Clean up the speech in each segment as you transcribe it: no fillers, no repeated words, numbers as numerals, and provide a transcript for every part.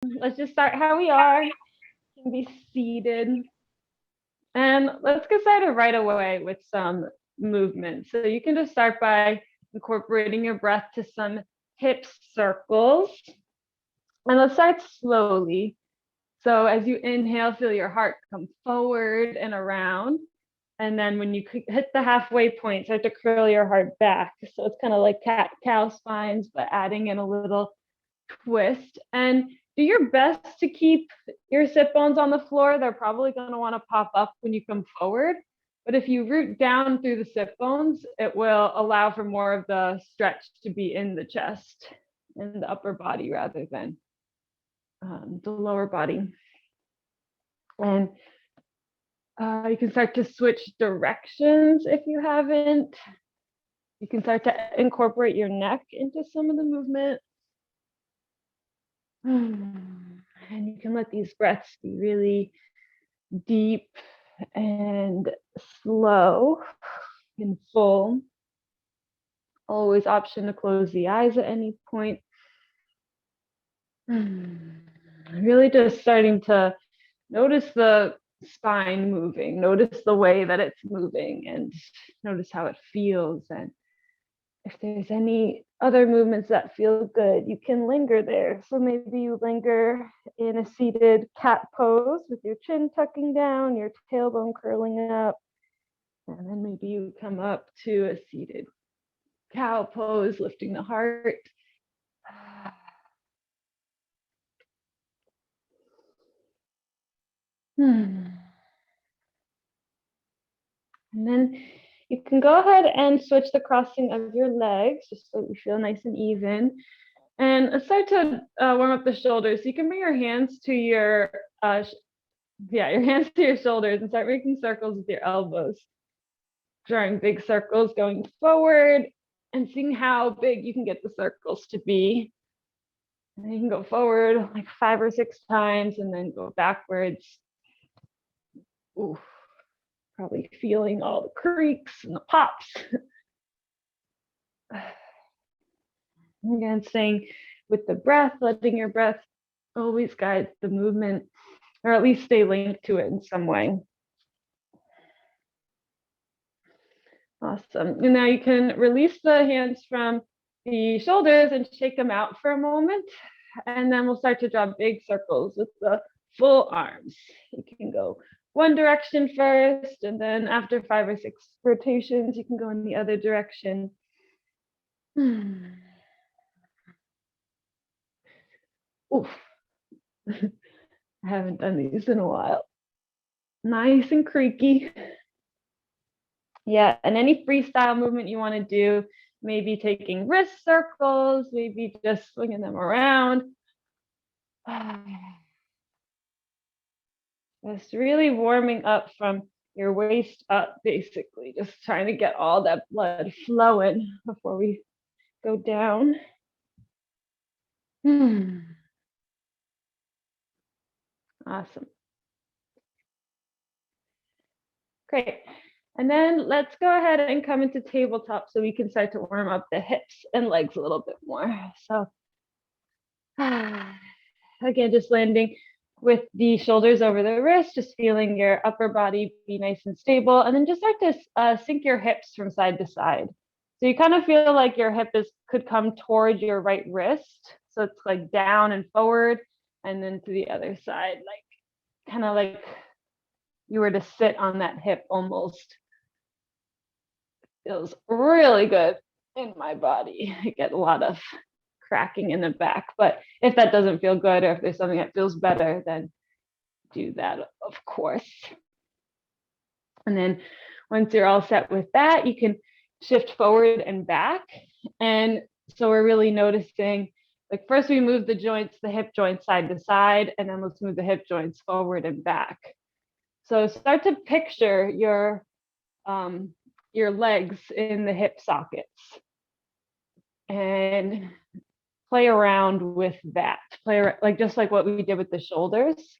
let's just start how we are. You can be seated. And let's get started right away with some movement. So you can just start by incorporating your breath to some hip circles. And let's start slowly. So as you inhale, feel your heart come forward and around. And then when you hit the halfway point, start to curl your heart back. So it's kind of like cat-cow spines, but adding in a little twist. And do your best to keep your sit bones on the floor. They're probably going to want to pop up when you come forward. But if you root down through the sit bones, it will allow for more of the stretch to be in the chest, in the upper body rather than the lower body. And you can start to switch directions if you haven't. You can start to incorporate your neck into some of the movement. And you can let these breaths be really deep and slow and full. Always option to close the eyes at any point. Really just starting to notice the spine moving, notice the way that it's moving, and notice how it feels. And if there's any other movements that feel good, you can linger there. So maybe you linger in a seated cat pose with your chin tucking down, your tailbone curling up. And then maybe you come up to a seated cow pose, lifting the heart. And then you can go ahead and switch the crossing of your legs just so you feel nice and even. And start to warm up the shoulders. So you can bring your hands to your hands to your shoulders and start making circles with your elbows. Drawing big circles going forward and seeing how big you can get the circles to be. And you can go forward like 5 or 6 times and then go backwards. Ooh, probably feeling all the creaks and the pops. Again, staying with the breath, letting your breath always guide the movement, or at least stay linked to it in some way. Awesome. And now you can release the hands from the shoulders and shake them out for a moment. And then we'll start to draw big circles with the full arms. You can go one direction first, and then after 5 or 6 rotations, you can go in the other direction. Oof. I haven't done these in a while. Nice and creaky. Yeah, and any freestyle movement you want to do, maybe taking wrist circles, maybe just swinging them around. Just really warming up from your waist up, basically, just trying to get all that blood flowing before we go down. Awesome. Great. And then let's go ahead and come into tabletop so we can start to warm up the hips and legs a little bit more. So again, just landing with the shoulders over the wrist, just feeling your upper body be nice and stable. And then just start to sink your hips from side to side. So you kind of feel like your hip could come toward your right wrist. So it's like down and forward, and then to the other side, like kind of like you were to sit on that hip almost. Feels really good in my body. I get a lot of cracking in the back, but if that doesn't feel good, or if there's something that feels better, then do that, of course. And then once you're all set with that, you can shift forward and back. And so we're really noticing, like, first we move the joints, the hip joints side to side, and then let's move the hip joints forward and back. So start to picture your legs in the hip sockets and play around with that. Just like what we did with the shoulders,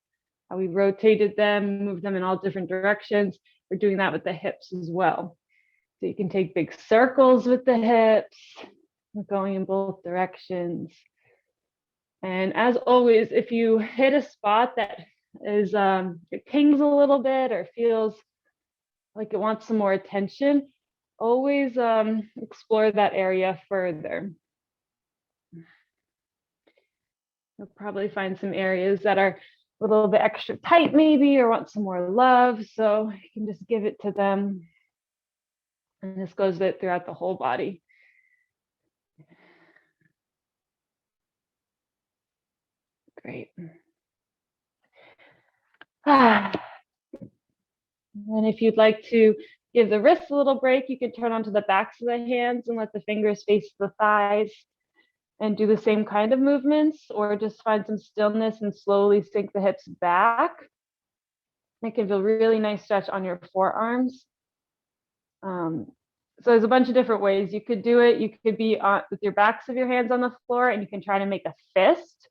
how we rotated them, moved them in all different directions. We're doing that with the hips as well. So you can take big circles with the hips, going in both directions. And as always, if you hit a spot that is it pings a little bit or feels like it wants some more attention, always explore that area further. You'll probably find some areas that are a little bit extra tight maybe, or want some more love, so you can just give it to them. And this goes throughout the whole body. Great. And if you'd like to give the wrists a little break, you can turn onto the backs of the hands and let the fingers face the thighs and do the same kind of movements, or just find some stillness and slowly sink the hips back. It can feel really nice stretch on your forearms. So there's a bunch of different ways you could do it. You could be with your backs of your hands on the floor, and you can try to make a fist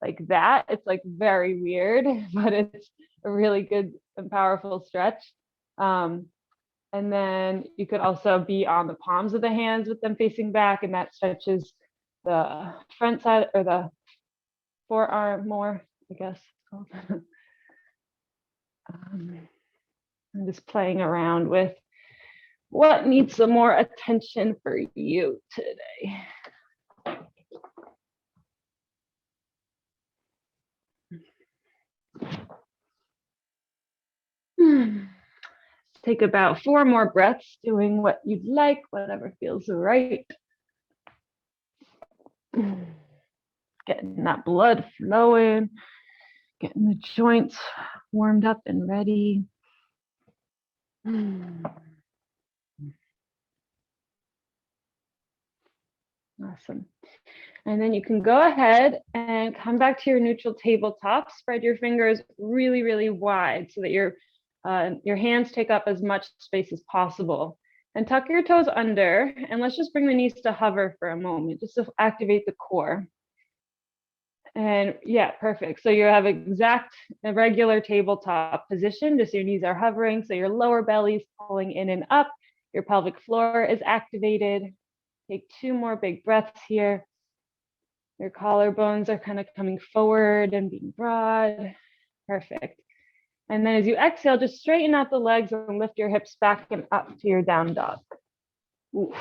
like that. It's like very weird, but it's a really good and powerful stretch. And then you could also be on the palms of the hands with them facing back, and that stretches the front side or the forearm more, I guess. I'm just playing around with what needs some more attention for you today. Take about 4 more breaths, doing what you'd like, whatever feels right. Getting that blood flowing, getting the joints warmed up and ready. Awesome. And then you can go ahead and come back to your neutral tabletop. Spread your fingers really, really wide so that your hands take up as much space as possible. And tuck your toes under, and let's just bring the knees to hover for a moment, just to activate the core. And yeah, perfect. So you have a regular tabletop position, just your knees are hovering, so your lower belly's pulling in and up, your pelvic floor is activated. Take 2 more big breaths here. Your collarbones are kind of coming forward and being broad. Perfect. And then as you exhale, just straighten out the legs and lift your hips back and up to your down dog. Ooh.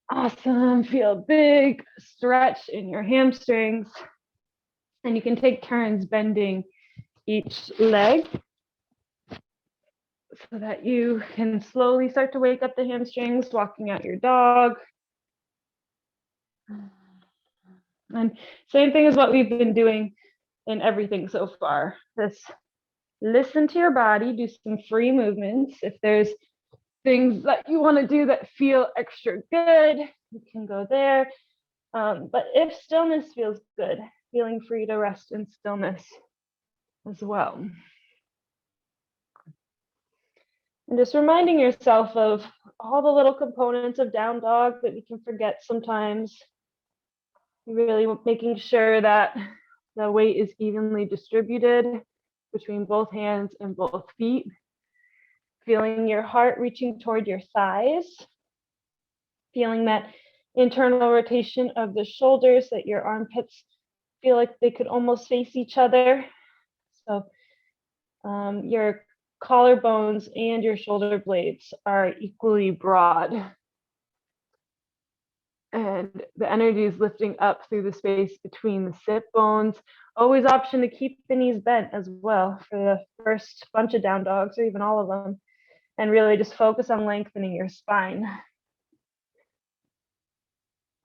Awesome. Feel a big stretch in your hamstrings. And you can take turns bending each leg so that you can slowly start to wake up the hamstrings, walking out your dog. And same thing as what we've been doing in everything so far. Just listen to your body, do some free movements. If there's things that you want to do that feel extra good, you can go there. But if stillness feels good, feeling free to rest in stillness as well. And just reminding yourself of all the little components of down dog that we can forget sometimes. Really making sure that the weight is evenly distributed between both hands and both feet. Feeling your heart reaching toward your thighs. Feeling that internal rotation of the shoulders, that your armpits feel like they could almost face each other. So your collarbones and your shoulder blades are equally broad. And the energy is lifting up through the space between the sit bones. Always option to keep the knees bent as well for the first bunch of down dogs, or even all of them. And really just focus on lengthening your spine.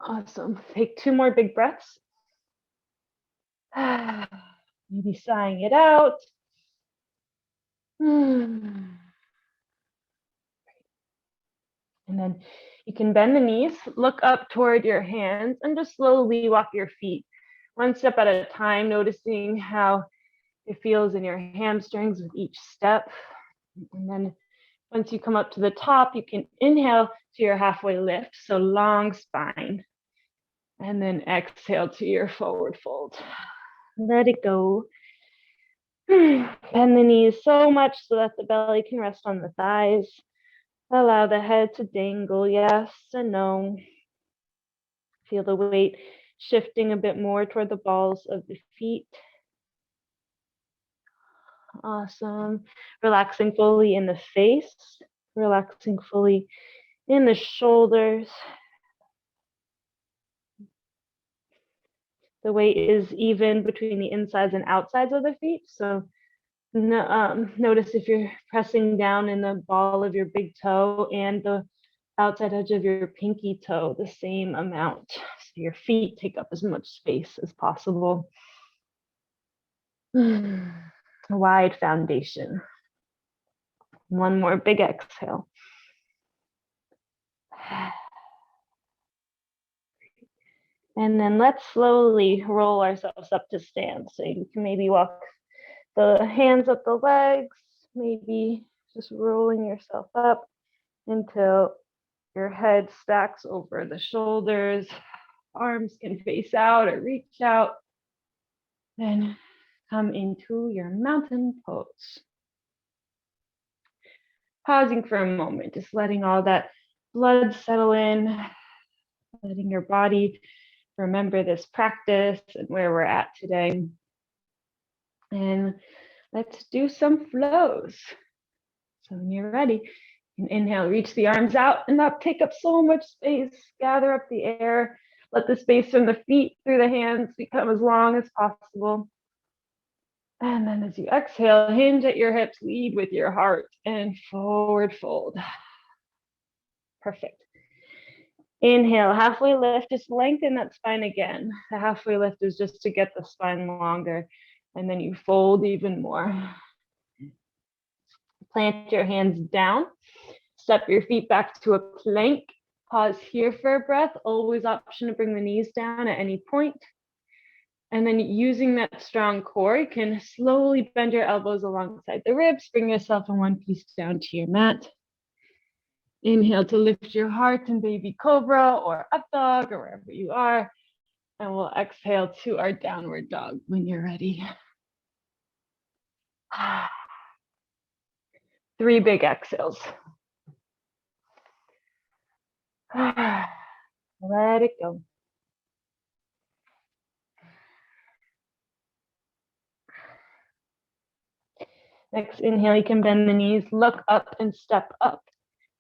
Awesome. Take 2 more big breaths. Maybe sighing it out. And then you can bend the knees, look up toward your hands, and just slowly walk your feet 1 step at a time, noticing how it feels in your hamstrings with each step. And then once you come up to the top, you can inhale to your halfway lift, so long spine. And then exhale to your forward fold. Let it go. Bend the knees so much so that the belly can rest on the thighs. Allow the head to dangle, yes and no. Feel the weight shifting a bit more toward the balls of the feet. Awesome. Relaxing fully in the face, relaxing fully in the shoulders. The weight is even between the insides and outsides of the feet. So notice if you're pressing down in the ball of your big toe and the outside edge of your pinky toe the same amount. So your feet take up as much space as possible. A wide foundation. One more big exhale. And then let's slowly roll ourselves up to stand. So you can maybe walk the hands up the legs, maybe just rolling yourself up until your head stacks over the shoulders. Arms can face out or reach out. Then come into your mountain pose. Pausing for a moment, just letting all that blood settle in, letting your body remember this practice and where we're at today. And let's do some flows. So when you're ready, you can inhale, reach the arms out and up, take up so much space, gather up the air, let the space from the feet through the hands become as long as possible. And then as you exhale, hinge at your hips, lead with your heart and forward fold. Perfect. Inhale, halfway lift, just lengthen that spine again. The halfway lift is just to get the spine longer, and then you fold even more. Plant your hands down, step your feet back to a plank. Pause here for a breath, always option to bring the knees down at any point. And then using that strong core, you can slowly bend your elbows alongside the ribs, bring yourself in one piece down to your mat. Inhale to lift your heart in baby cobra or up dog or wherever you are. And we'll exhale to our downward dog when you're ready. 3 big exhales. Let it go. Next inhale, you can bend the knees, look up and step up.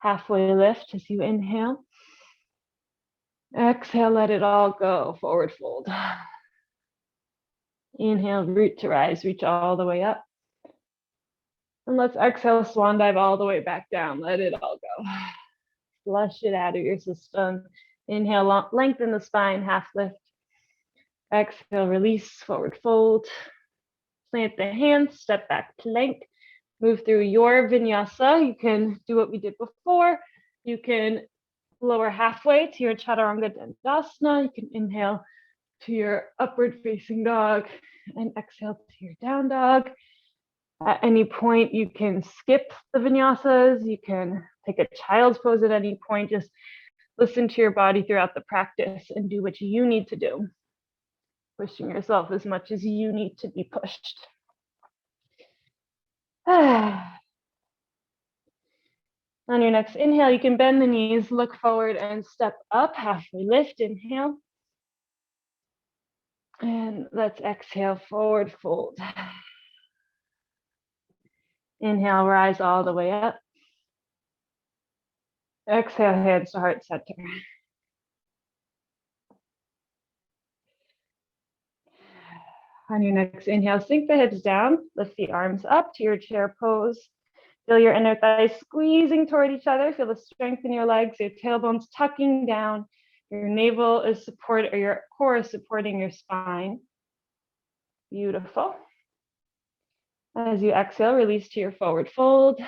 Halfway lift as you inhale. Exhale, let it all go, forward fold. Inhale, root to rise, reach all the way up. And let's exhale, swan dive all the way back down, let it all go. Flush it out of your system. Inhale, lengthen the spine, half lift. Exhale, release, forward fold. Plant the hands, step back, plank. Move through your vinyasa. You can do what we did before. You can lower halfway to your chaturanga dandasana. You can inhale to your upward facing dog and exhale to your down dog. At any point, you can skip the vinyasas. You can take a child's pose at any point. Just listen to your body throughout the practice and do what you need to do. Pushing yourself as much as you need to be pushed. On your next inhale, you can bend the knees, look forward and step up, halfway lift, inhale. And let's exhale, forward fold. Inhale, rise all the way up. Exhale, hands to heart center. On your next inhale, sink the hips down, lift the arms up to your chair pose. Feel your inner thighs squeezing toward each other. Feel the strength in your legs, your tailbone's tucking down. Your navel is supported, or your core is supporting your spine. Beautiful. As you exhale, release to your forward fold.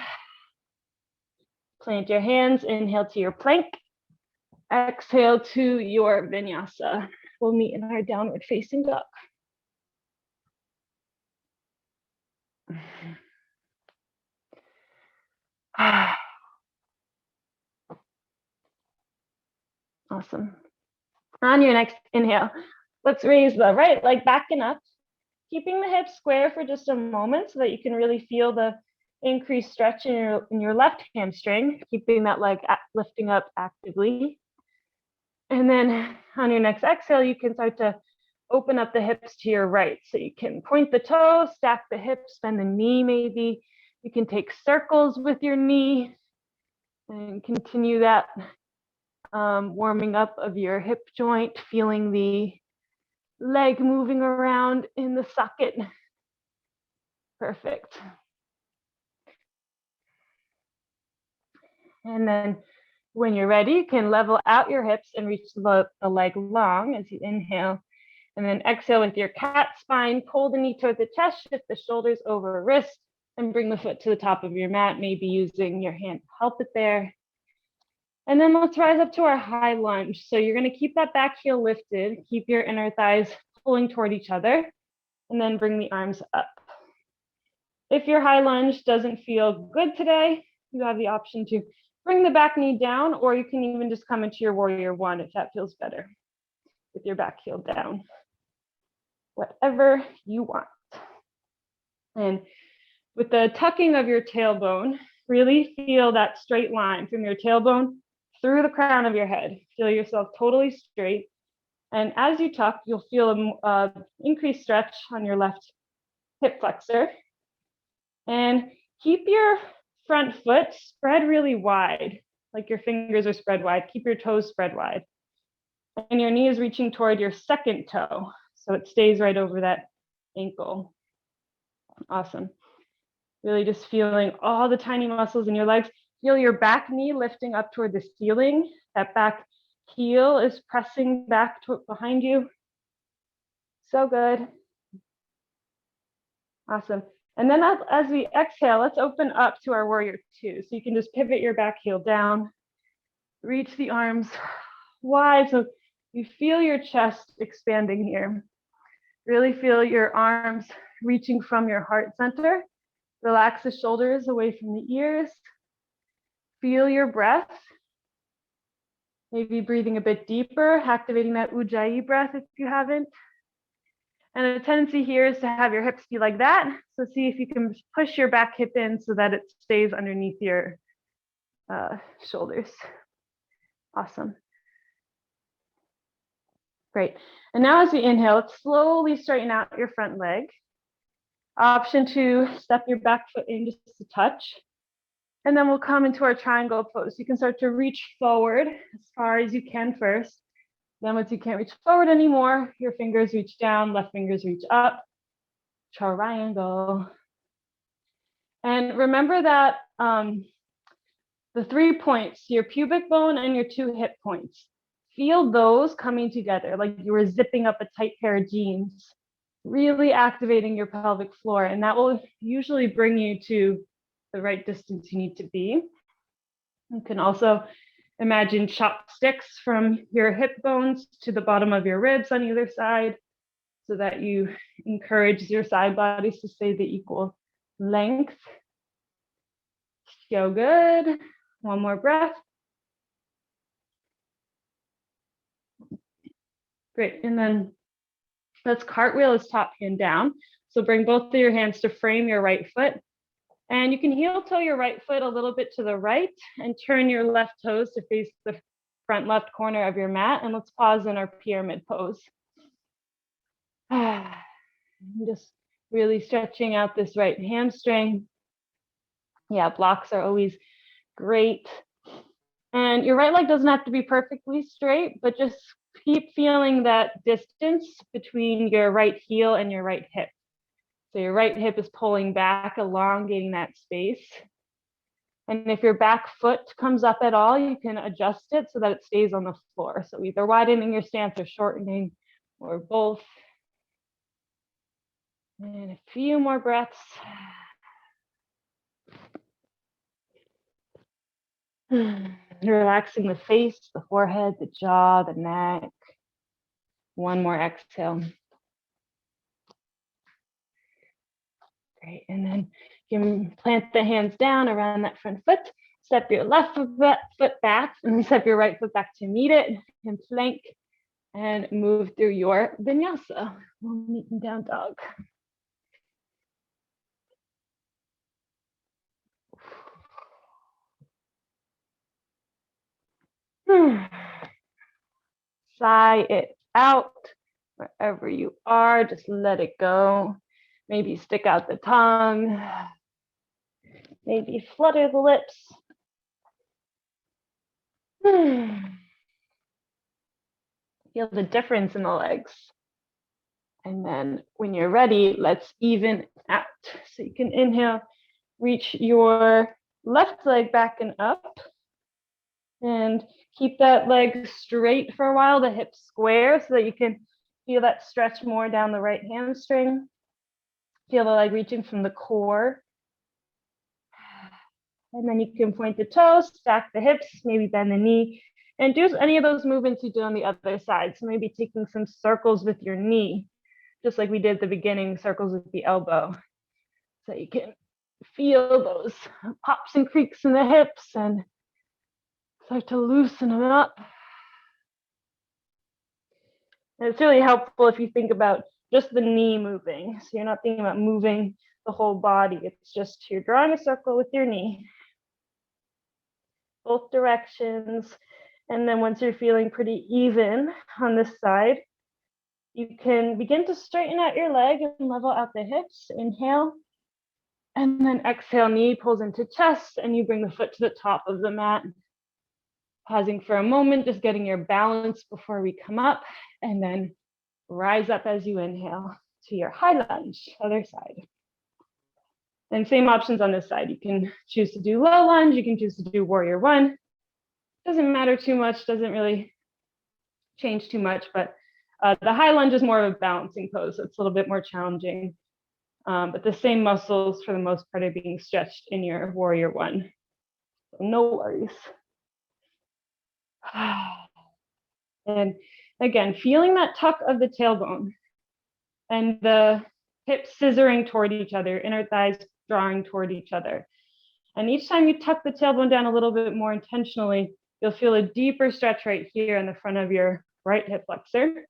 Plant your hands, inhale to your plank. Exhale to your vinyasa. We'll meet in our downward facing dog. Awesome. On your next inhale, let's raise the right leg back and up, keeping the hips square for just a moment so that you can really feel the increased stretch in your left hamstring, keeping that leg lifting up actively. And then on your next exhale, you can start to open up the hips to your right. So you can point the toe, stack the hips, bend the knee maybe. You can take circles with your knee and continue that warming up of your hip joint, feeling the leg moving around in the socket. Perfect. And then when you're ready, you can level out your hips and reach the leg long as you inhale. And then exhale with your cat spine, pull the knee toward the chest, shift the shoulders over wrist, and bring the foot to the top of your mat, maybe using your hand to help it there. And then let's rise up to our high lunge. So you're gonna keep that back heel lifted, keep your inner thighs pulling toward each other, and then bring the arms up. If your high lunge doesn't feel good today, you have the option to bring the back knee down, or you can even just come into your warrior one if that feels better with your back heel down. Whatever you want. And with the tucking of your tailbone, really feel that straight line from your tailbone through the crown of your head. Feel yourself totally straight. And as you tuck, you'll feel an increased stretch on your left hip flexor. And keep your front foot spread really wide, like your fingers are spread wide. Keep your toes spread wide. And your knee is reaching toward your second toe, so it stays right over that ankle. Awesome. Really just feeling all the tiny muscles in your legs. Feel your back knee lifting up toward the ceiling. That back heel is pressing back behind you. So good. Awesome. And then as we exhale, let's open up to our warrior two. So you can just pivot your back heel down, reach the arms wide. So you feel your chest expanding here. Really feel your arms reaching from your heart center. Relax the shoulders away from the ears. Feel your breath. Maybe breathing a bit deeper, activating that Ujjayi breath if you haven't. And the tendency here is to have your hips be like that. So see if you can push your back hip in so that it stays underneath your shoulders. Awesome. Great. And now as we inhale, let's slowly straighten out your front leg. Option to step your back foot in just a touch. And then we'll come into our triangle pose. You can start to reach forward as far as you can first. Then once you can't reach forward anymore, your fingers reach down, left fingers reach up. Triangle. And remember that the 3 points, your pubic bone and your 2 hip points, feel those coming together like you were zipping up a tight pair of jeans, really activating your pelvic floor. And that will usually bring you to the right distance you need to be. You can also imagine chopsticks from your hip bones to the bottom of your ribs on either side so that you encourage your side bodies to stay the equal length. So good. One more breath. Great. And then let's cartwheel as top hand down. So bring both of your hands to frame your right foot. And you can heel toe your right foot a little bit to the right and turn your left toes to face the front left corner of your mat. And let's pause in our pyramid pose. Just really stretching out this right hamstring. Yeah, blocks are always great. And your right leg doesn't have to be perfectly straight, but just keep feeling that distance between your right heel and your right hip. So your right hip is pulling back, elongating that space. And if your back foot comes up at all, you can adjust it so that it stays on the floor. So either widening your stance or shortening, or both. And a few more breaths. Relaxing the face, the forehead, the jaw, the neck. One more exhale. Great, and then you can plant the hands down around that front foot, step your left foot back, and then step your right foot back to meet it, and plank, and move through your vinyasa. We'll meet in down dog. sigh it out. Wherever you are, just let it go. Maybe stick out the tongue. Maybe flutter the lips. Feel the difference in the legs. And then when you're ready, let's even out. So you can inhale, reach your left leg back and up. And keep that leg straight for a while, the hips square, so that you can feel that stretch more down the right hamstring. Feel the leg reaching from the core. And then you can point the toes, stack the hips, maybe bend the knee, and do any of those movements you did on the other side. So maybe taking some circles with your knee, just like we did at the beginning, circles with the elbow. So you can feel those pops and creaks in the hips and start to loosen them up. And it's really helpful if you think about just the knee moving. So you're not thinking about moving the whole body. It's just you're drawing a circle with your knee, both directions. And then once you're feeling pretty even on this side, you can begin to straighten out your leg and level out the hips. Inhale. And then exhale, knee pulls into chest, and you bring the foot to the top of the mat. Pausing for a moment, just getting your balance before we come up, and then rise up as you inhale to your high lunge, other side. And same options on this side. You can choose to do low lunge, you can choose to do warrior one. Doesn't matter too much, doesn't really change too much, but the high lunge is more of a balancing pose, so it's a little bit more challenging. But the same muscles for the most part are being stretched in your warrior one. So no worries. And again, feeling that tuck of the tailbone and the hips scissoring toward each other, inner thighs drawing toward each other. And each time you tuck the tailbone down a little bit more intentionally, you'll feel a deeper stretch right here in the front of your right hip flexor.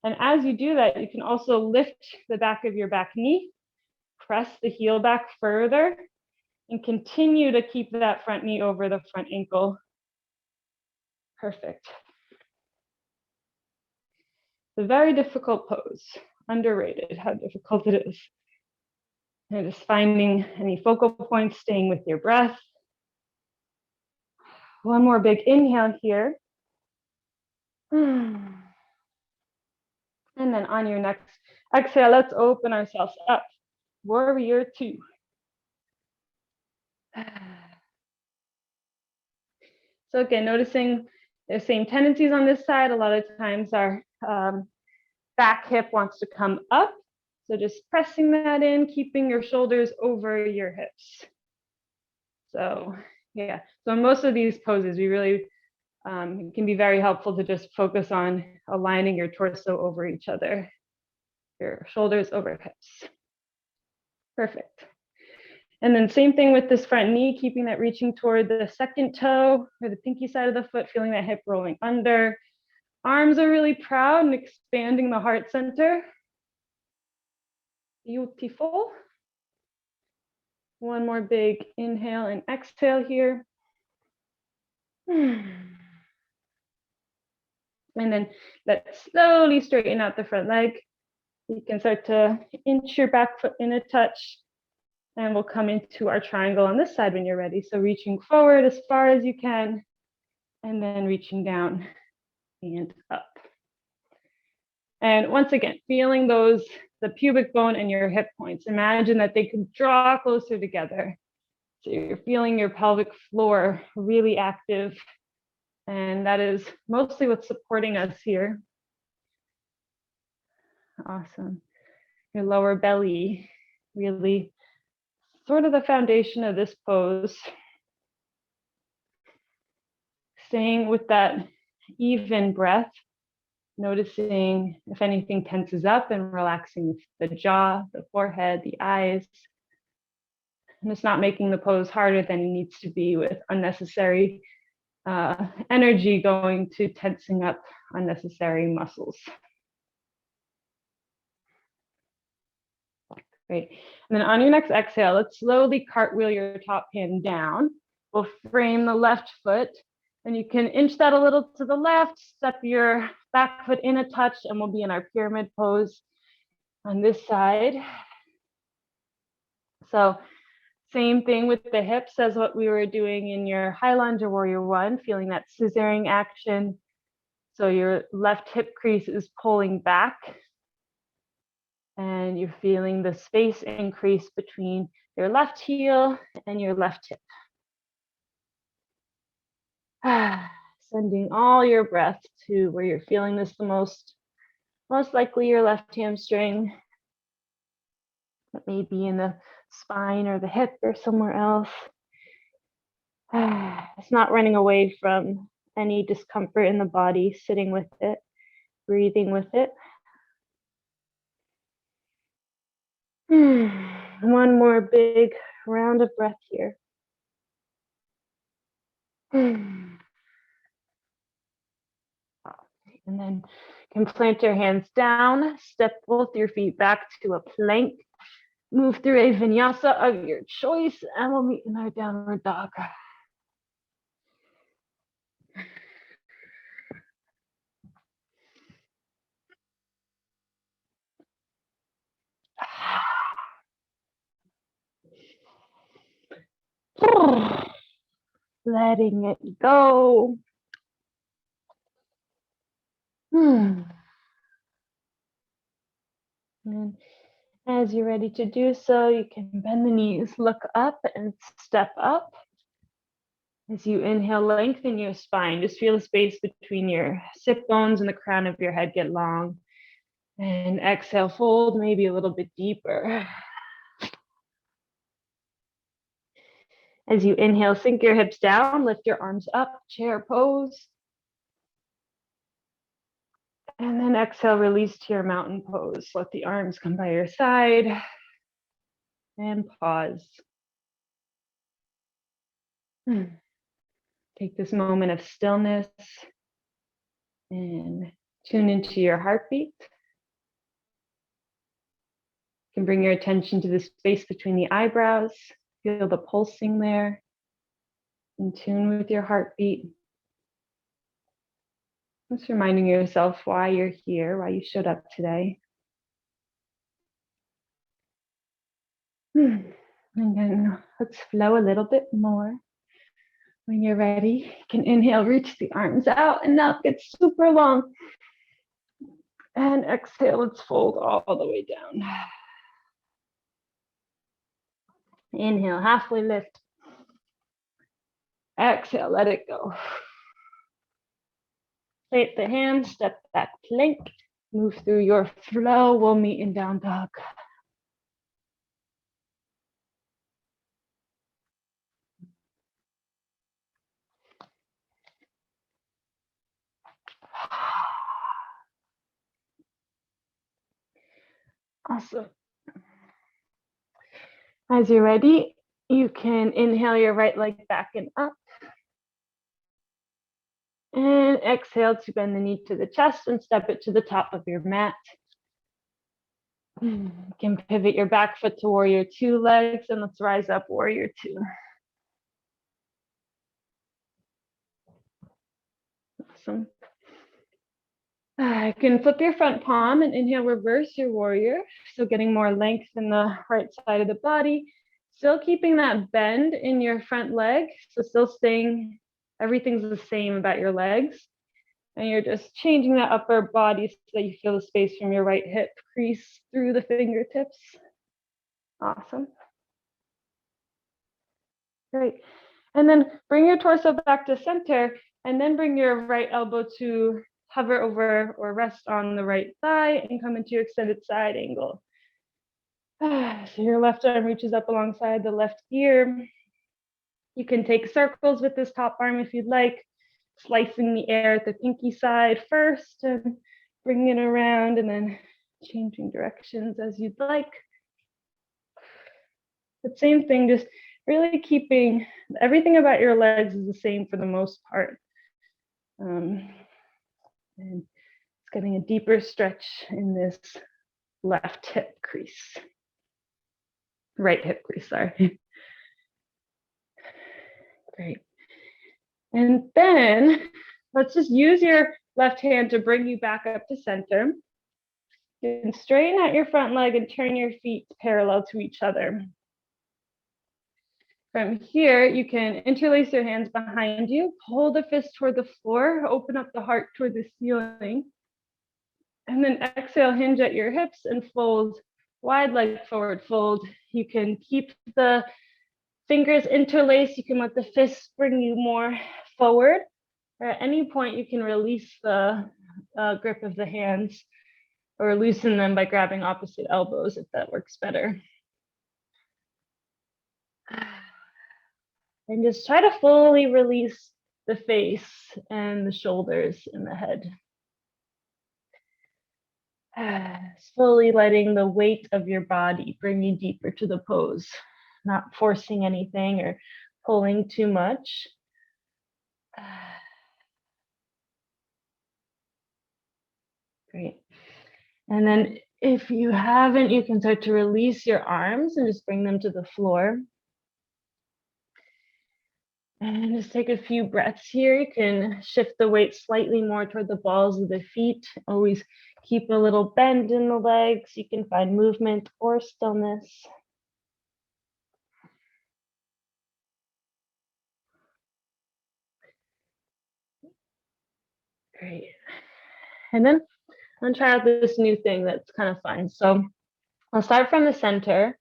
And as you do that, you can also lift the back of your back knee, press the heel back further, and continue to keep that front knee over the front ankle. Perfect. It's a very difficult pose, underrated how difficult it is. And just finding any focal points, staying with your breath. One more big inhale here. And then on your next exhale, let's open ourselves up. Warrior two. So again, noticing the same tendencies on this side. A lot of times our back hip wants to come up. So just pressing that in, keeping your shoulders over your hips. So yeah, so in most of these poses, we really, it can be very helpful to just focus on aligning your torso over each other, your shoulders over hips. Perfect. And then same thing with this front knee, keeping that reaching toward the second toe or the pinky side of the foot, feeling that hip rolling under. Arms are really proud and expanding the heart center. Beautiful. One more big inhale and exhale here. And then let's slowly straighten out the front leg. You can start to inch your back foot in a touch, and we'll come into our triangle on this side when you're ready. So reaching forward as far as you can, and then reaching down and up. And once again, feeling those, the pubic bone and your hip points. Imagine that they could draw closer together. So you're feeling your pelvic floor really active. And that is mostly what's supporting us here. Awesome. Your lower belly, really sort of the foundation of this pose. Staying with that even breath, noticing if anything tenses up and relaxing the jaw, the forehead, the eyes. And it's not making the pose harder than it needs to be with unnecessary energy going to tensing up unnecessary muscles. Great. And then on your next exhale, let's slowly cartwheel your top hand down. We'll frame the left foot And you can inch that a little to the left, step your back foot in a touch, and we'll be in our pyramid pose on this side. So same thing with the hips as what we were doing in your high lunge or warrior one, feeling that scissoring action. So your left hip crease is pulling back and you're feeling the space increase between your left heel and your left hip. Sending all your breath to where you're feeling this the most likely your left hamstring. That may be in the spine or the hip or somewhere else. It's not running away from any discomfort in the body, sitting with it, breathing with it. One more big round of breath here. And then you can plant your hands down, step both your feet back to a plank, move through a vinyasa of your choice, and we'll meet in our downward dog. Letting it go. And as you're ready to do so, you can bend the knees, look up and step up. As you inhale, lengthen your spine. Just feel the space between your sit bones and the crown of your head get long. And exhale, fold maybe a little bit deeper. As you inhale, sink your hips down, lift your arms up, chair pose. And then exhale, release to your mountain pose. Let the arms come by your side and pause. Take this moment of stillness and tune into your heartbeat. You can bring your attention to the space between the eyebrows. Feel the pulsing there. In tune with your heartbeat. Just reminding yourself why you're here, why you showed up today. And then let's flow a little bit more. When you're ready, you can inhale, reach the arms out, and now get super long. And exhale, let's fold all the way down. Inhale, halfway lift. Exhale, let it go. Plate the hands, step back plank. Move through your flow. We'll meet in down dog. Awesome. As you're ready, you can inhale your right leg back and up. And exhale to bend the knee to the chest and step it to the top of your mat. You can pivot your back foot to warrior two legs, and let's rise up warrior two. Awesome. You can flip your front palm and inhale, reverse your warrior. So getting more length in the right side of the body. Still keeping that bend in your front leg. So still staying, everything's the same about your legs. And you're just changing that upper body so that you feel the space from your right hip crease through the fingertips. Awesome. Great. And then bring your torso back to center and then bring your right elbow to hover over or rest on the right thigh and come into your extended side angle. So your left arm reaches up alongside the left ear. You can take circles with this top arm if you'd like, slicing the air at the pinky side first and bringing it around and then changing directions as you'd like. But same thing, just really keeping everything about your legs is the same for the most part. And it's getting a deeper stretch in this left hip crease. Right hip crease, sorry. Great. And then let's just use your left hand to bring you back up to center. You can straighten out your front leg and turn your feet parallel to each other. From here, you can interlace your hands behind you, pull the fist toward the floor, open up the heart toward the ceiling, and then exhale, hinge at your hips and fold, wide leg forward fold. You can keep the fingers interlaced. You can let the fists bring you more forward. Or at any point, you can release the grip of the hands or loosen them by grabbing opposite elbows if that works better. And just try to fully release the face and the shoulders and the head. Slowly letting the weight of your body bring you deeper to the pose, not forcing anything or pulling too much. Great. And then if you haven't, you can start to release your arms and just bring them to the floor. And just take a few breaths here. You can shift the weight slightly more toward the balls of the feet. Always keep a little bend in the legs. You can find movement or stillness. Great. And then I'm gonna try out this new thing that's kind of fun. So I'll start from the center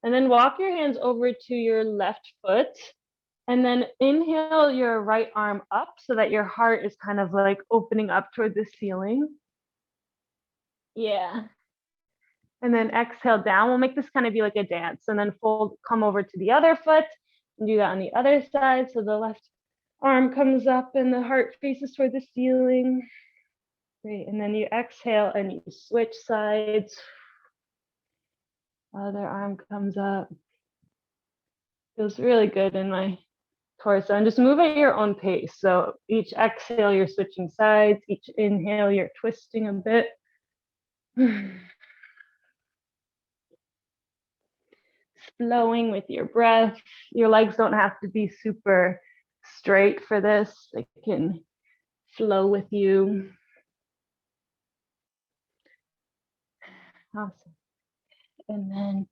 and then walk your hands over to your left foot. And then inhale your right arm up so that your heart is kind of like opening up toward the ceiling. Yeah. And then exhale down. We'll make this kind of be like a dance. And then fold, come over to the other foot and do that on the other side. So the left arm comes up and the heart faces toward the ceiling. Great. And then you exhale and you switch sides. Other arm comes up. Feels really good in my torso. And just move at your own pace. So each exhale, you're switching sides. Each inhale, you're twisting a bit. Flowing with your breath. Your legs don't have to be super straight for this. They can flow with you. Awesome. And then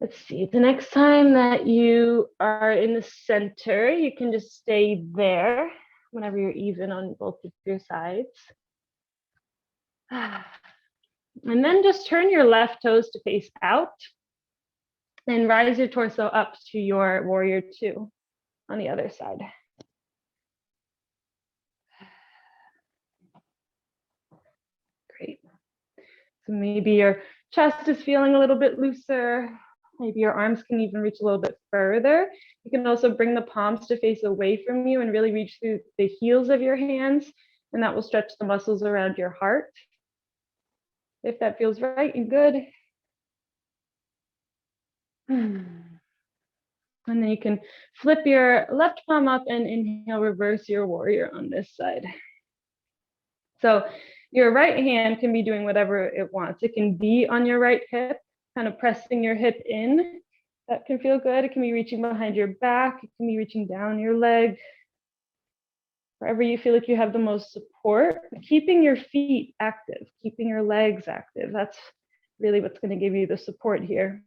let's see, the next time that you are in the center, you can just stay there whenever you're even on both of your sides. And then just turn your left toes to face out and rise your torso up to your warrior two on the other side. Great. So maybe your chest is feeling a little bit looser. Maybe your arms can even reach a little bit further. You can also bring the palms to face away from you and really reach through the heels of your hands, and that will stretch the muscles around your heart. If that feels right and good. And then you can flip your left palm up and inhale, reverse your warrior on this side. So your right hand can be doing whatever it wants. It can be on your right hip, kind of pressing your hip in. That can feel good. It can be reaching behind your back. It can be reaching down your leg. Wherever you feel like you have the most support, keeping your feet active, keeping your legs active. That's really what's going to give you the support here.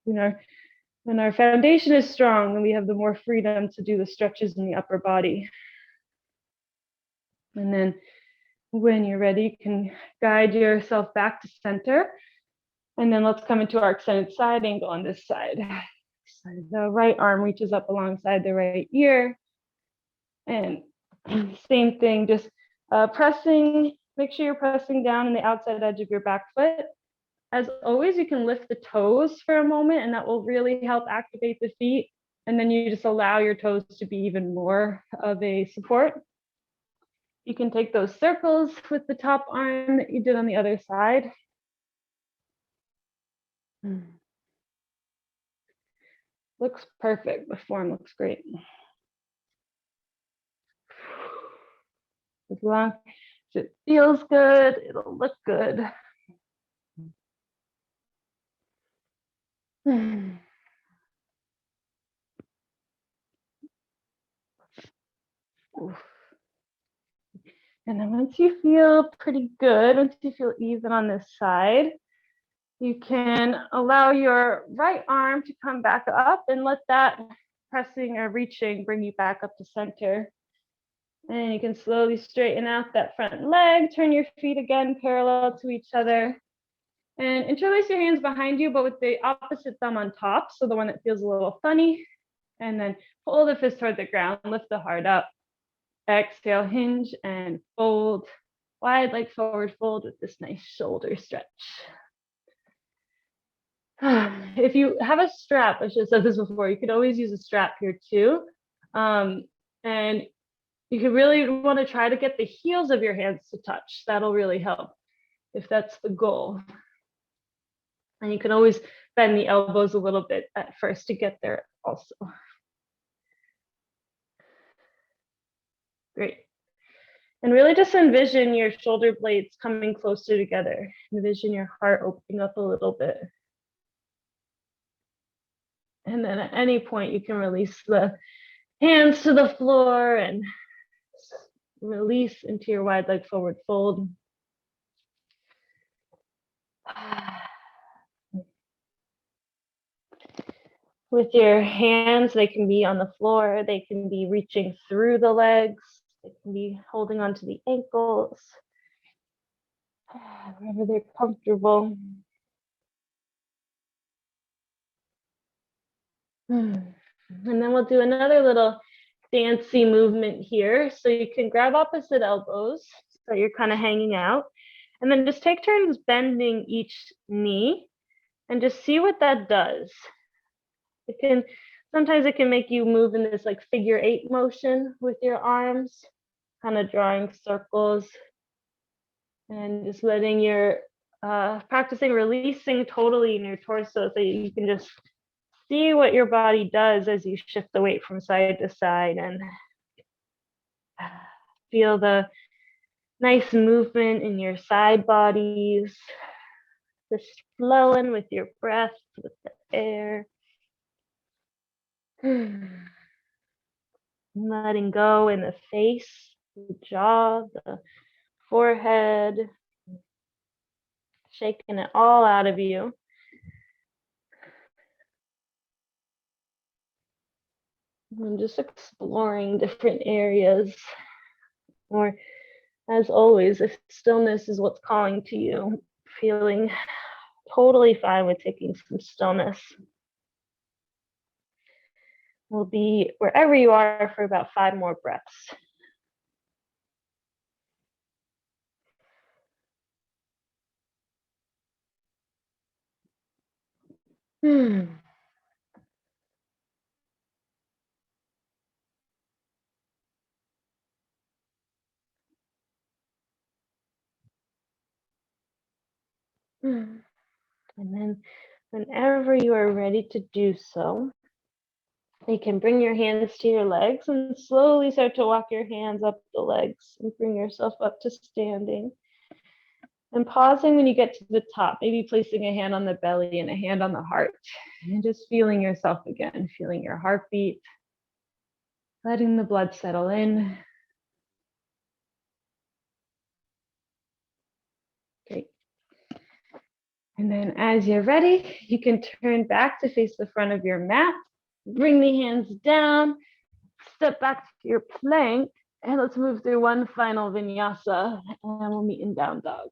When our foundation is strong, then we have the more freedom to do the stretches in the upper body. And then when you're ready, you can guide yourself back to center. And then let's come into our extended side angle on this side. So the right arm reaches up alongside the right ear. And same thing, just pressing, make sure you're pressing down on the outside edge of your back foot. As always, you can lift the toes for a moment, and that will really help activate the feet. And then you just allow your toes to be even more of a support. You can take those circles with the top arm that you did on the other side. Looks perfect. The form looks great. As long as it feels good, it'll look good. And then once you feel pretty good, once you feel even on this side, you can allow your right arm to come back up and let that pressing or reaching bring you back up to center. And you can slowly straighten out that front leg, turn your feet again parallel to each other. And interlace your hands behind you, but with the opposite thumb on top, so the one that feels a little funny. And then pull the fist toward the ground, lift the heart up. Exhale, hinge and fold. Wide leg forward fold with this nice shoulder stretch. If you have a strap, I should have said this before, you could always use a strap here too. And you could really want to try to get the heels of your hands to touch. That'll really help if that's the goal. And you can always bend the elbows a little bit at first to get there also. Great. And really just envision your shoulder blades coming closer together. Envision your heart opening up a little bit. And then at any point, you can release the hands to the floor and release into your wide leg forward fold. With your hands, they can be on the floor, they can be reaching through the legs, they can be holding onto the ankles, wherever they're comfortable. And then we'll do another little dancey movement here. So you can grab opposite elbows, so you're kind of hanging out, and then just take turns bending each knee and just see what that does. Sometimes it can make you move in this like figure 8 motion with your arms, kind of drawing circles and just letting your, practicing releasing totally in your torso so you can just see what your body does as you shift the weight from side to side and feel the nice movement in your side bodies, just flowing with your breath, with the air. Letting go in the face, the jaw, the forehead, shaking it all out of you. And just exploring different areas. Or, as always, if stillness is what's calling to you, feeling totally fine with taking some stillness. We'll be wherever you are for about 5 more breaths. And then whenever you are ready to do so, you can bring your hands to your legs and slowly start to walk your hands up the legs and bring yourself up to standing. And pausing when you get to the top, maybe placing a hand on the belly and a hand on the heart, and just feeling yourself again, feeling your heartbeat, letting the blood settle in. Great. And then as you're ready, you can turn back to face the front of your mat, bring the hands down, step back to your plank, and let's move through one final vinyasa, and we'll meet in down dog.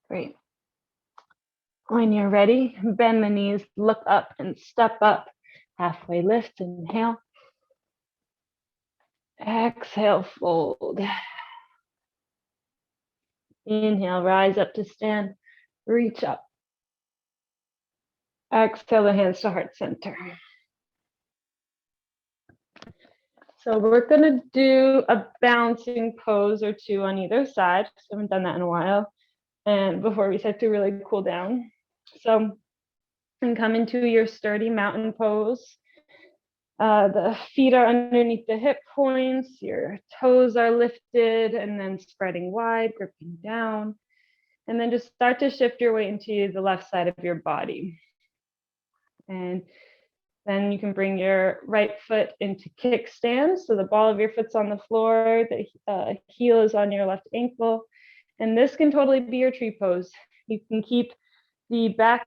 Great. When you're ready, bend the knees, look up and step up. Halfway lift, inhale. Exhale, fold. Inhale, rise up to stand, reach up. Exhale the hands to heart center. So we're gonna do a bouncing pose or 2 on either side. So I haven't done that in a while. And before we start to really cool down. So, and come into your sturdy mountain pose. The feet are underneath the hip points, your toes are lifted and then spreading wide, gripping down. And then just start to shift your weight into the left side of your body. And then you can bring your right foot into kickstand. So the ball of your foot's on the floor, the heel is on your left ankle. And this can totally be your tree pose. You can keep the back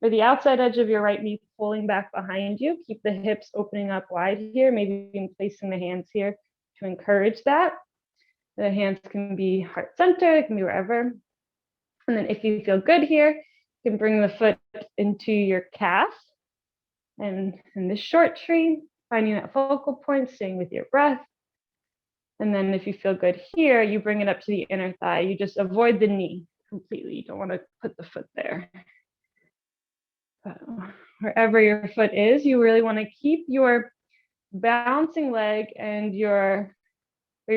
or the outside edge of your right knee pulling back behind you. Keep the hips opening up wide here, maybe even placing the hands here to encourage that. The hands can be heart center, it can be wherever. And then if you feel good here, you can bring the foot into your calf. And in this short tree, finding that focal point, staying with your breath. And then if you feel good here, you bring it up to the inner thigh. You just avoid the knee completely. You don't want to put the foot there. Wherever your foot is, you really want to keep your bouncing leg and your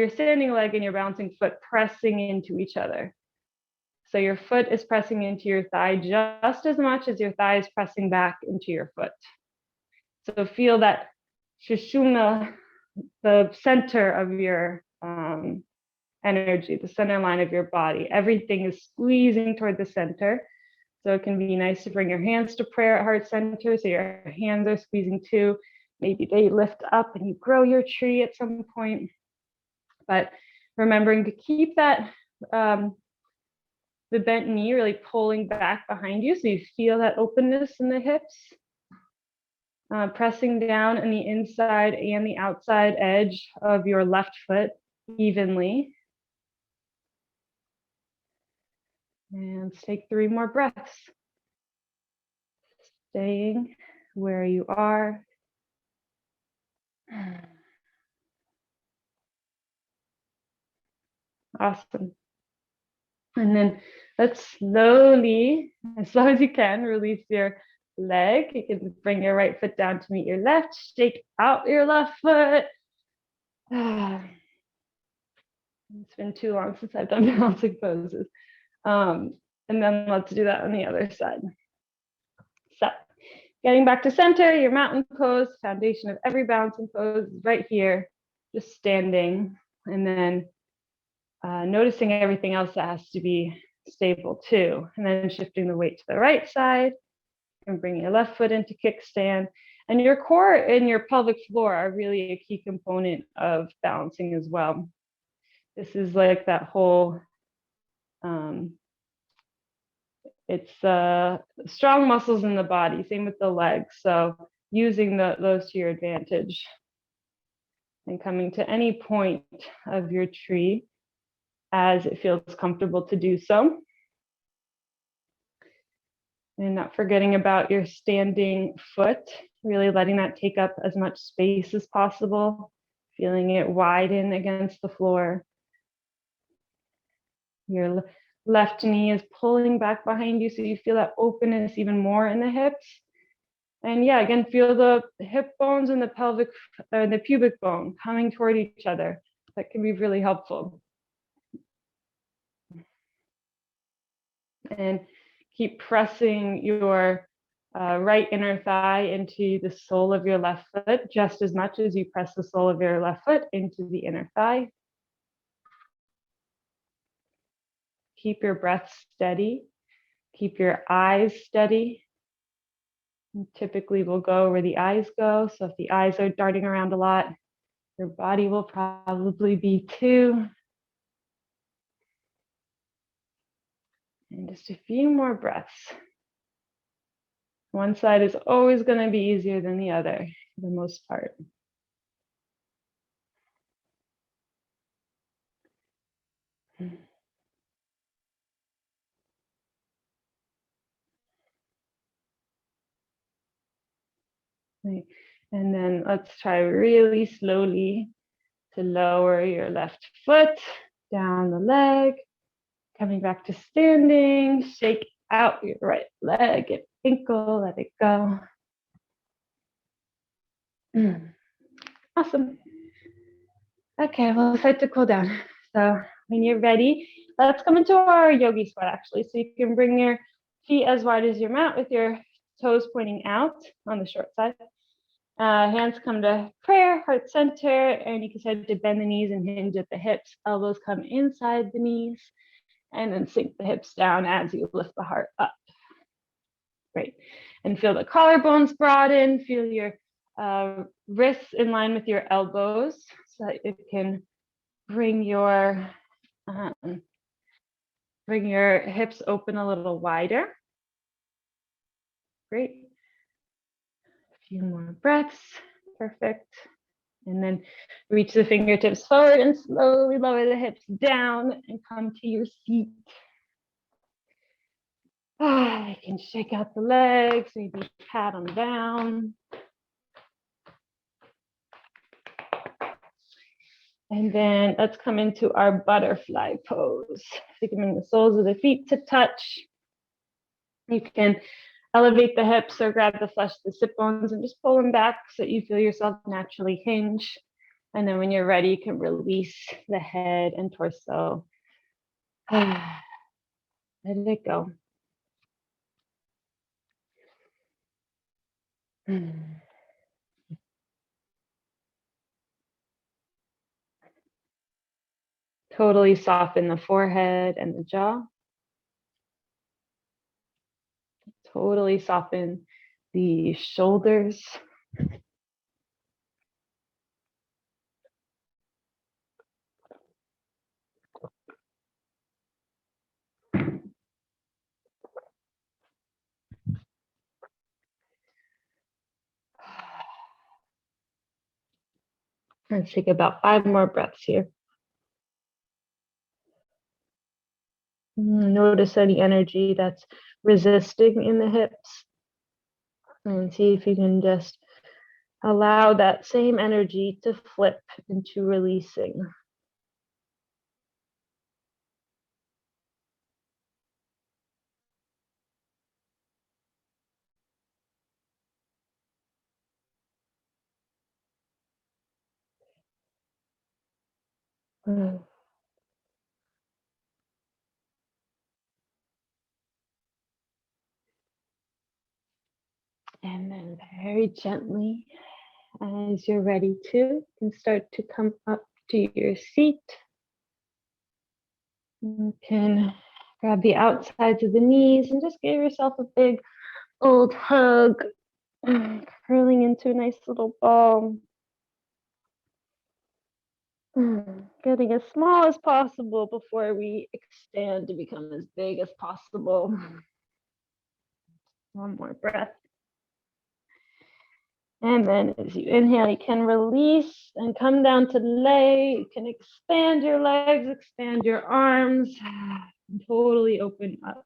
standing leg and your bouncing foot pressing into each other. So your foot is pressing into your thigh just as much as your thigh is pressing back into your foot. So feel that Shushumna, the center of your energy, the center line of your body. Everything is squeezing toward the center. So it can be nice to bring your hands to prayer at heart center. So your hands are squeezing too. Maybe they lift up and you grow your tree at some point. But remembering to keep that, the bent knee really pulling back behind you. So you feel that openness in the hips. Pressing down on the inside and the outside edge of your left foot evenly. And take 3 more breaths. Staying where you are. Awesome. And then let's slowly, as slow as you can, release your leg. You can bring your right foot down to meet your left. Shake out your left foot. It's been too long since I've done balancing poses. And then let's do that on the other side. So getting back to center, your mountain pose, foundation of every balancing pose is right here, just standing. And then noticing everything else that has to be stable too. And then shifting the weight to the right side and bringing your left foot into kickstand. And your core and your pelvic floor are really a key component of balancing as well. This is like that whole, it's strong muscles in the body, same with the legs. So using those to your advantage and coming to any point of your tree as it feels comfortable to do so. And not forgetting about your standing foot, really letting that take up as much space as possible, feeling it widen against the floor. Your left knee is pulling back behind you, so you feel that openness even more in the hips. And yeah, again, feel the hip bones and the pelvic, or the pubic bone coming toward each other. That can be really helpful. And keep pressing your right inner thigh into the sole of your left foot just as much as you press the sole of your left foot into the inner thigh. Keep your breath steady. Keep your eyes steady. And typically we'll go where the eyes go. So if the eyes are darting around a lot, your body will probably be too. And just a few more breaths. One side is always going to be easier than the other for the most part. And then let's try really slowly to lower your left foot down the leg, coming back to standing, shake out your right leg and ankle, let it go. Awesome. Okay, well, start to cool down. So when you're ready, let's come into our yogi squat actually. So you can bring your feet as wide as your mat with your toes pointing out on the short side. Hands come to prayer, heart center, and you can start to bend the knees and hinge at the hips. Elbows come inside the knees, and then sink the hips down as you lift the heart up. Great. And feel the collarbones broaden, feel your wrists in line with your elbows so that you can bring your hips open a little wider. Great. A few more breaths. Perfect. And then reach the fingertips forward and slowly lower the hips down and come to your seat. You can shake out the legs, maybe pat them down. And then let's come into our butterfly pose. You can bring the soles of the feet to touch. You can elevate the hips or grab the flesh of the sit bones and just pull them back so that you feel yourself naturally hinge. And then when you're ready, you can release the head and torso. Let it go. Totally soften the forehead and the jaw. Totally soften the shoulders. Let's take about 5 more breaths here. Notice any energy that's resisting in the hips and see if you can just allow that same energy to flip into releasing. And then very gently, as you're ready to, you can start to come up to your seat. You can grab the outsides of the knees and just give yourself a big old hug, curling into a nice little ball. Getting as small as possible before we expand to become as big as possible. One more breath. And then as you inhale, you can release and come down to lay. You can expand your legs, expand your arms, and totally open up.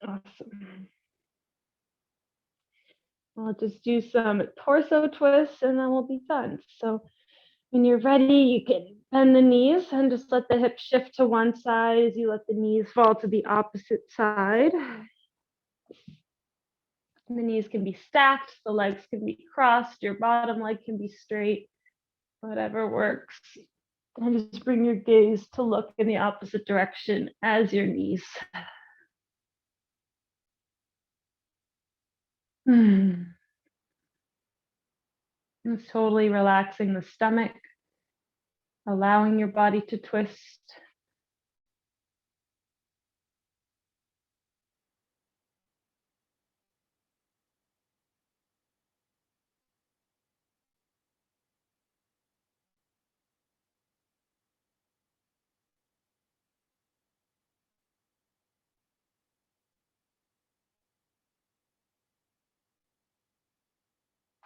Awesome. I'll just do some torso twists and then we'll be done. So when you're ready, you can bend the knees and just let the hips shift to one side as you let the knees fall to the opposite side. And the knees can be stacked, the legs can be crossed, your bottom leg can be straight, whatever works. And just bring your gaze to look in the opposite direction as your knees. It's totally relaxing the stomach, allowing your body to twist.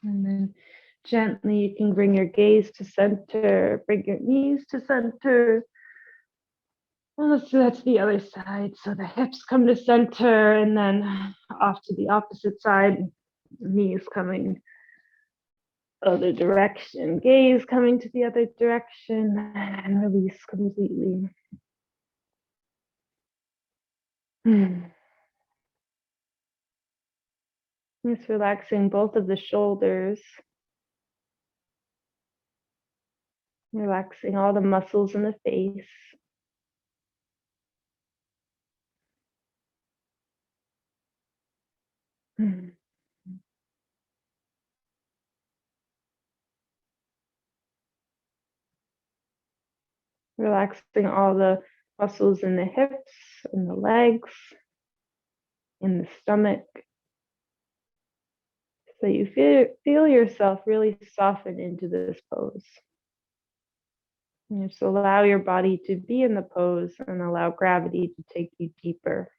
And then gently you can bring your gaze to center, bring your knees to center. And let's do that to the other side. So the hips come to center and then off to the opposite side, knees coming other direction, gaze coming to the other direction, and release completely. Just relaxing both of the shoulders, relaxing all the muscles in the face. Relaxing all the muscles in the hips and the legs, in the stomach. So you feel yourself really soften into this pose. And just allow your body to be in the pose and allow gravity to take you deeper.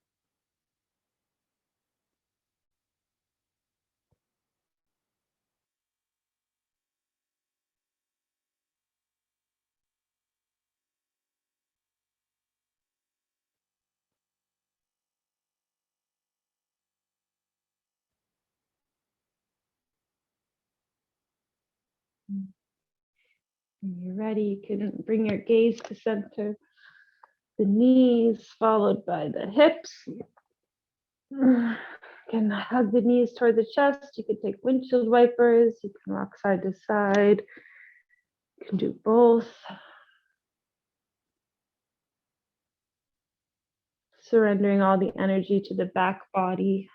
When you're ready, you can bring your gaze to center the knees, followed by the hips. You can hug the knees toward the chest. You can take windshield wipers. You can rock side to side. You can do both. Surrendering all the energy to the back body.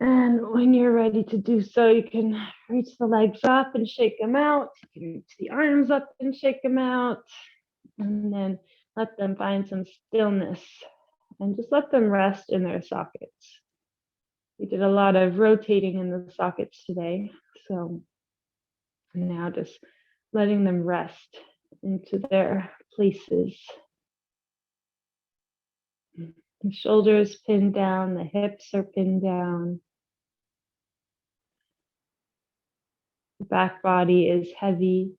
And when you're ready to do so, you can reach the legs up and shake them out. You can reach the arms up and shake them out. And then let them find some stillness and just let them rest in their sockets. We did a lot of rotating in the sockets today. So now just letting them rest into their places. The shoulders pinned down, the hips are pinned down. The back body is heavy.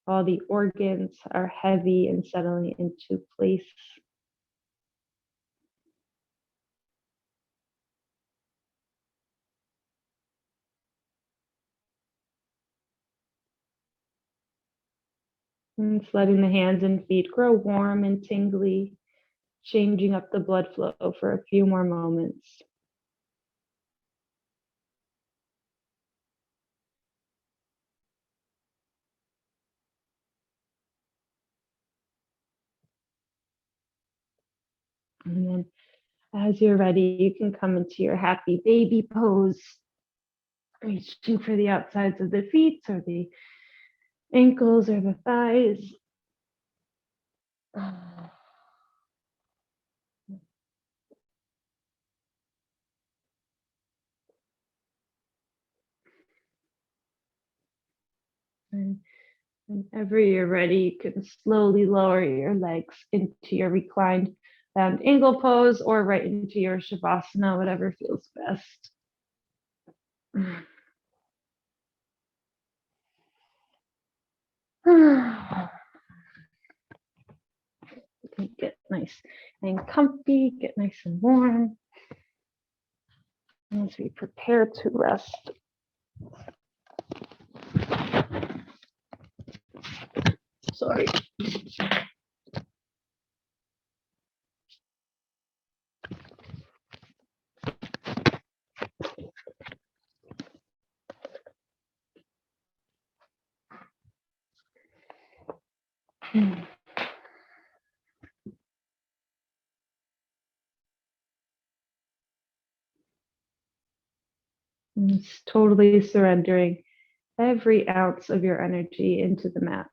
All the organs are heavy and settling into place. And just letting the hands and feet grow warm and tingly, changing up the blood flow for a few more moments. And then as you're ready, you can come into your happy baby pose, reaching for the outsides of the feet or the ankles or the thighs. And whenever you're ready, you can slowly lower your legs into your reclined bound angle pose or right into your shavasana, whatever feels best. Get nice and comfy, get nice and warm as we prepare to rest. Sorry. And just totally surrendering every ounce of your energy into the mat.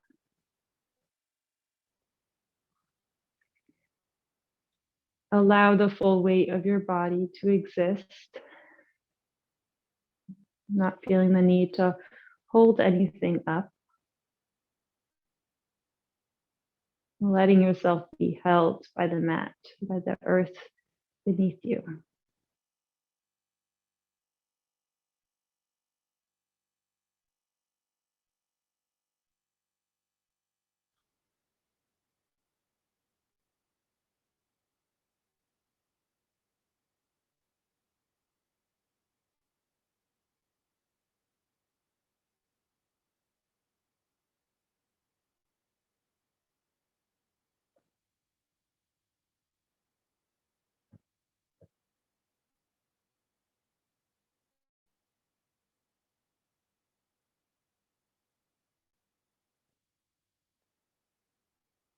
Allow the full weight of your body to exist, not feeling the need to hold anything up. Letting yourself be held by the mat, by the earth beneath you.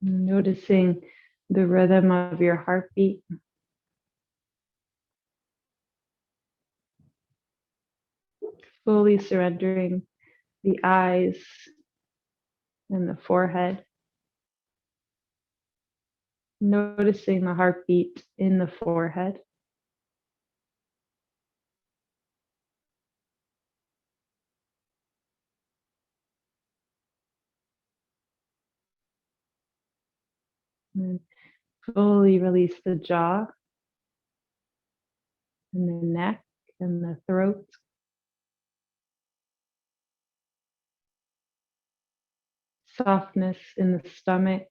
Noticing the rhythm of your heartbeat. Fully surrendering the eyes, and the forehead. Noticing the heartbeat in the forehead. And fully release the jaw and the neck and the throat. Softness in the stomach,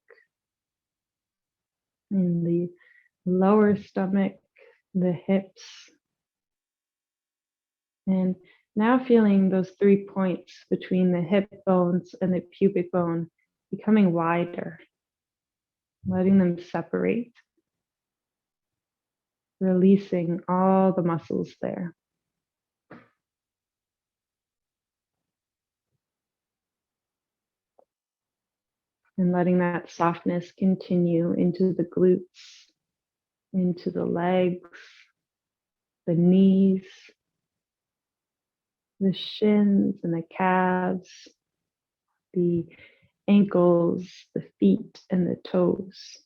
in the lower stomach, the hips. And now feeling those 3 points between the hip bones and the pubic bone becoming wider, letting them separate, releasing all the muscles there. And letting that softness continue into the glutes, into the legs, the knees, the shins and the calves, the ankles, the feet, and the toes.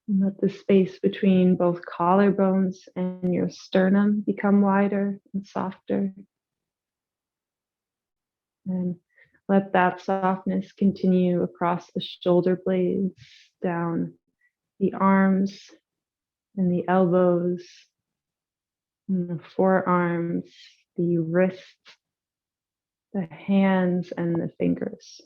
And let the space between both collarbones and your sternum become wider and softer. And let that softness continue across the shoulder blades, down the arms and the elbows, and the forearms, the wrists, the hands, and the fingers.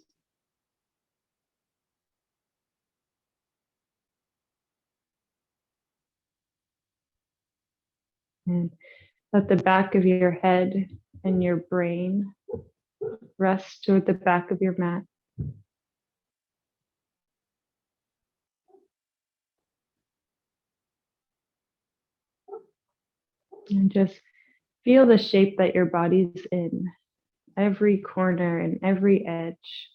And let the back of your head and your brain rest toward the back of your mat. And just feel the shape that your body's in, every corner and every edge.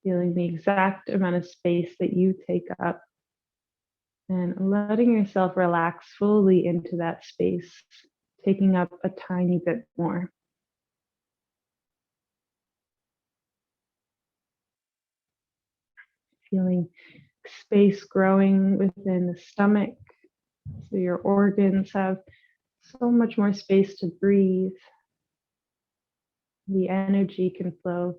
Feeling the exact amount of space that you take up. And letting yourself relax fully into that space, taking up a tiny bit more. Feeling space growing within the stomach, so your organs have so much more space to breathe. The energy can flow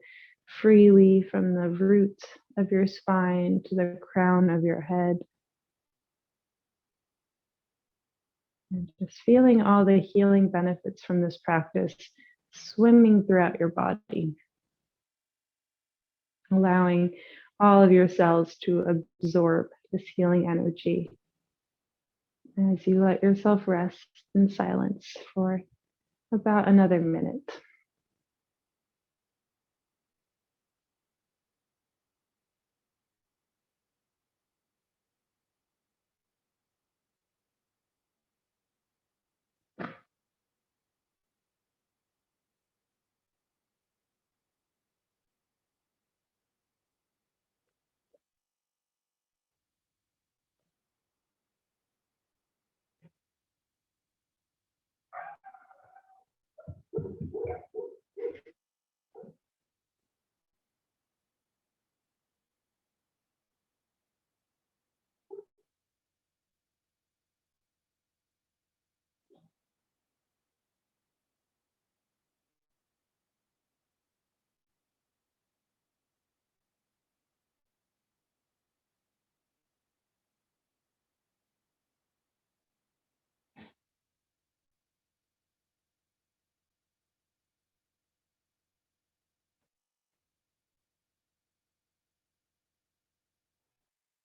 freely from the root of your spine to the crown of your head. And just feeling all the healing benefits from this practice swimming throughout your body, allowing all of your cells to absorb this healing energy as you let yourself rest in silence for about another minute.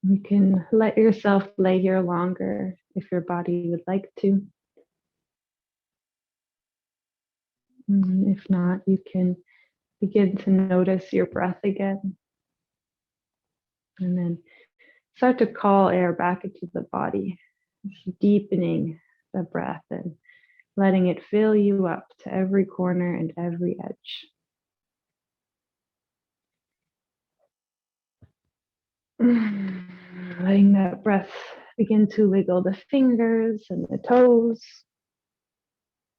You can let yourself lay here longer if your body would like to. If not, you can begin to notice your breath again. And then start to call air back into the body, deepening the breath and letting it fill you up to every corner and every edge. Letting that breath Begin to wiggle the fingers and the toes,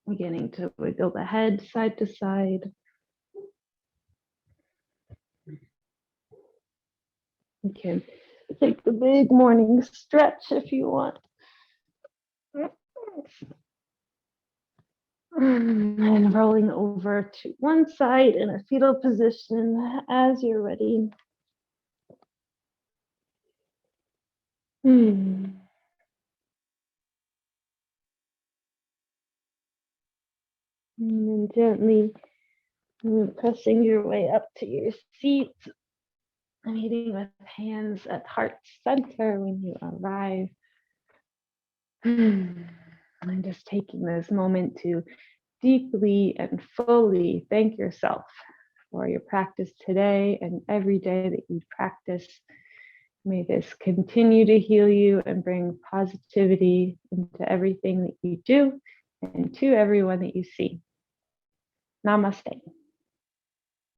beginning to wiggle the head side to side. You can take the big morning stretch if you want. And rolling over to one side in a fetal position as you're ready. And then gently pressing your way up to your seat, meeting with hands at heart center when you arrive. And just taking this moment to deeply and fully thank yourself for your practice today and every day that you practice. May this continue to heal you and bring positivity into everything that you do and to everyone that you see. Namaste.